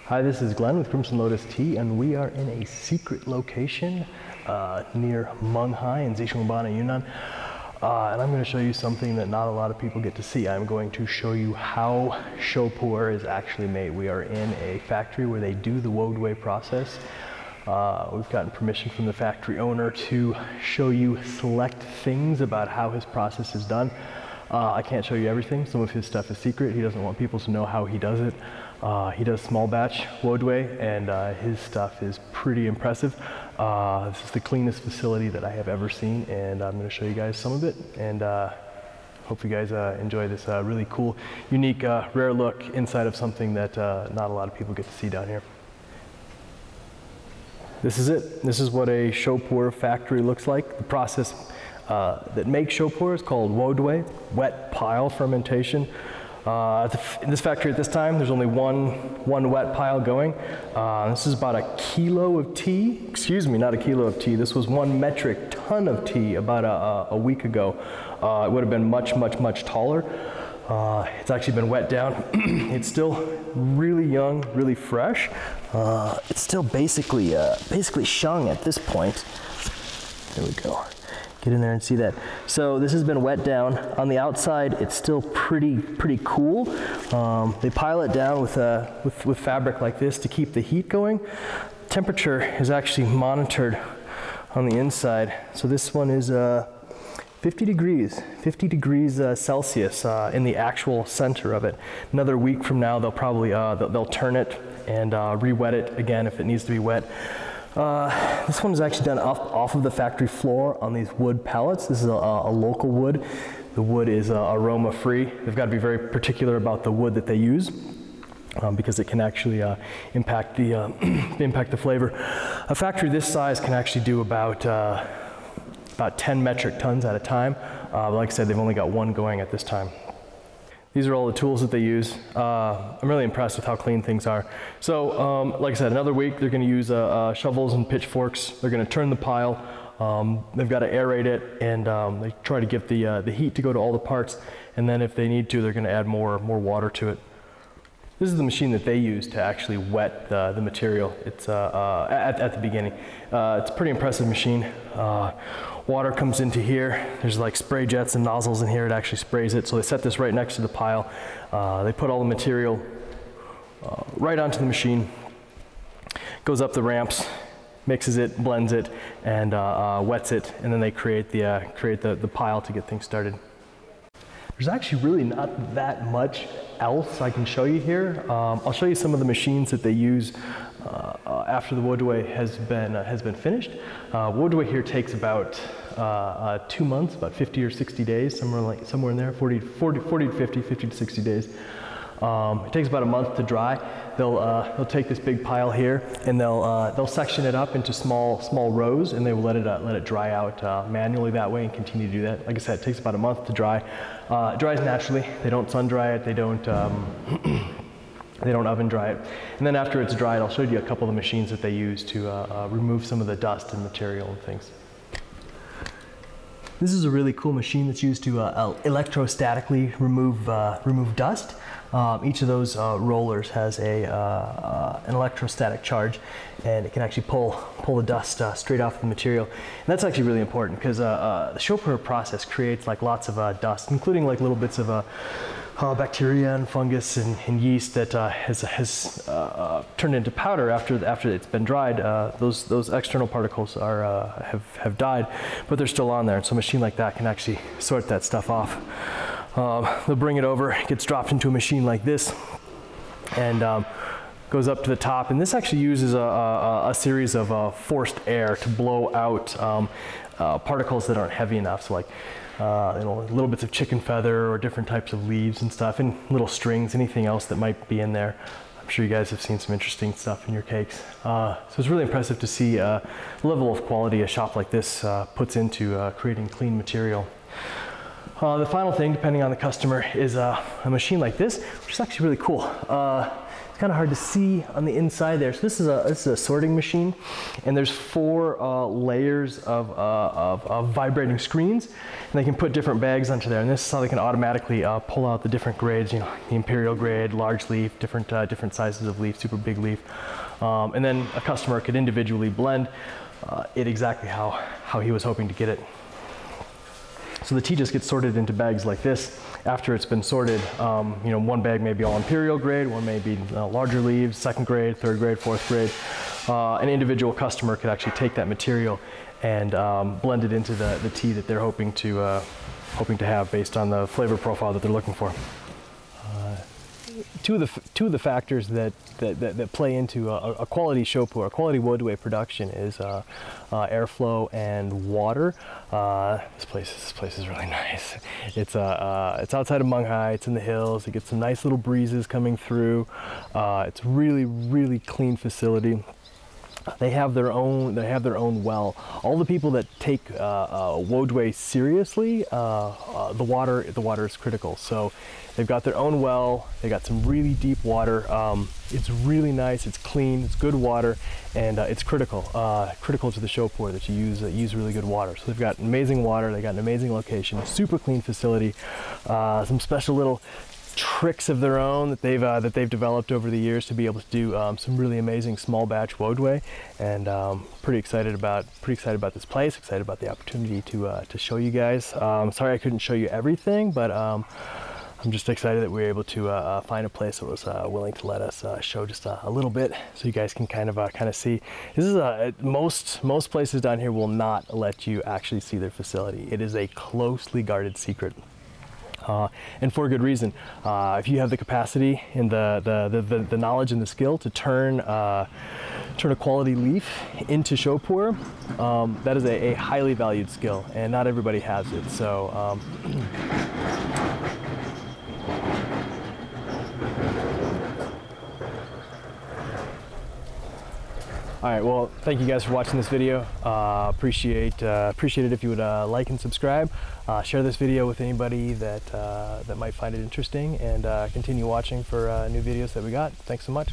Hi, this is Glenn with Crimson Lotus Tea, and we are in a secret location near Menghai in Zhejiang, Yunnan. And I'm going to show you something that not a lot of people get to see. I'm going to show you how Shou Puerh is actually made. We are in a factory where they do the Wodui process. We've gotten permission from the factory owner to show you select things about how his process is done. I can't show you everything. Some of his stuff is secret. He doesn't want people to know how he does it. He does small batch Wodui, and his stuff is pretty impressive. This is the cleanest facility that I have ever seen, and I'm going to show you guys some of it, and hope you guys enjoy this really cool, unique, rare look inside of something that not a lot of people get to see down here. This is it. This is what a Shou Puerh factory looks like. The process that makes Shou Puerh is called Wodui, wet pile fermentation. In this factory at this time, there's only one wet pile going. This is about a kilo of tea. Excuse me, not a kilo of tea. This was 1 metric ton of tea about a week ago. It would have been much, much, much taller. It's actually been wet down. It's still really young, really fresh. It's still basically sheng at this point. There we go. Get in there and see that. So this has been wet down. On the outside, it's still pretty cool. They pile it down with fabric like this to keep the heat going. Temperature is actually monitored on the inside. So this one is 50 degrees Celsius in the actual center of it. Another week from now, they'll probably they'll turn it and re-wet it again if it needs to be wet. This one is actually done off of the factory floor on these wood pallets. This is a local wood. The wood is aroma free. They've got to be very particular about the wood that they use because it can actually impact the flavor. A factory this size can actually do about 10 metric tons at a time. Like I said, they've only got one going at this time. These are all the tools that they use. I'm really impressed with how clean things are. So, like I said, another week they're going to use shovels and pitchforks. They're going to turn the pile. They've got to aerate it, and they try to get the heat to go to all the parts. And then if they need to, they're going to add more water to it. This is the machine that they use to actually wet the material. It's at the beginning. It's a pretty impressive machine. Water comes into here. There's like spray jets and nozzles in here. It actually sprays it. So they set this right next to the pile. They put all the material right onto the machine. Goes up the ramps, mixes it, blends it, and wets it. And then they create the pile to get things started. There's actually really not that much else I can show you here. I'll show you some of the machines that they use after the Wodui has been finished. Wodui here takes about 2 months, about 50 or 60 days, somewhere in there, 40 to 50 to 60 days. It takes about a month to dry. They'll take this big pile here, and they'll section it up into small rows, and they will let it dry out manually that way, and continue to do that. Like I said, it takes about a month to dry. It dries naturally. They don't sun dry it. They don't oven dry it. And then after it's dried, I'll show you a couple of the machines that they use to remove some of the dust and material and things. This is a really cool machine that's used to electrostatically remove dust. Each of those rollers has an electrostatic charge, and it can actually pull the dust straight off the material. And that's actually really important because the Shou Puerh process creates like lots of dust, including like little bits of bacteria and fungus and yeast that has turned into powder after it's been dried. Those external particles have died, but they're still on there. And so a machine like that can actually sort that stuff off. They'll bring it over, it gets dropped into a machine like this, and goes up to the top. And this actually uses a series of forced air to blow out particles that aren't heavy enough. So like little bits of chicken feather or different types of leaves and stuff, and little strings, anything else that might be in there. I'm sure you guys have seen some interesting stuff in your cakes. So it's really impressive to see the level of quality a shop like this puts into creating clean material. The final thing, depending on the customer, is a machine like this, which is actually really cool. It's kind of hard to see on the inside there. So this is a sorting machine, and there's 4 layers of vibrating screens, and they can put different bags onto there. And this is how they can automatically pull out the different grades. You know, the imperial grade, large leaf, different sizes of leaf, super big leaf, and then a customer could individually blend it exactly how he was hoping to get it. So the tea just gets sorted into bags like this. After it's been sorted, you know, one bag may be all imperial grade, one may be larger leaves, 2nd grade, 3rd grade, 4th grade. An individual customer could actually take that material and blend it into the tea that they're hoping to have based on the flavor profile that they're looking for. Two of the factors that play into a quality Shou Puerh, a quality Wodui production is airflow and water. This place is really nice. It's outside of Menghai. It's in the hills. You get some nice little breezes coming through. It's really clean facility. They have their own well. All the people that take Wodui seriously, the water is critical. So they've got their own well. They got some really deep water. It's really nice. It's clean. It's good water, and it's critical to the Shou Puerh that you use really good water. So they've got amazing water. They got an amazing location. Super clean facility. Some special little tricks of their own that they've developed over the years to be able to do some really amazing small batch Wodui, and pretty excited about this place. Excited about the opportunity to show you guys. Sorry I couldn't show you everything, but I'm just excited that we were able to find a place that was willing to let us show just a little bit, so you guys can kind of see. This is most places down here will not let you actually see their facility. It is a closely guarded secret. And for a good reason. If you have the capacity and the knowledge and the skill to turn a quality leaf into Shou Puerh, that is a highly valued skill, and not everybody has it. So. All right, well, thank you guys for watching this video. Appreciate it if you would like and subscribe. Share this video with anybody that might find it interesting, and continue watching for new videos that we got. Thanks so much.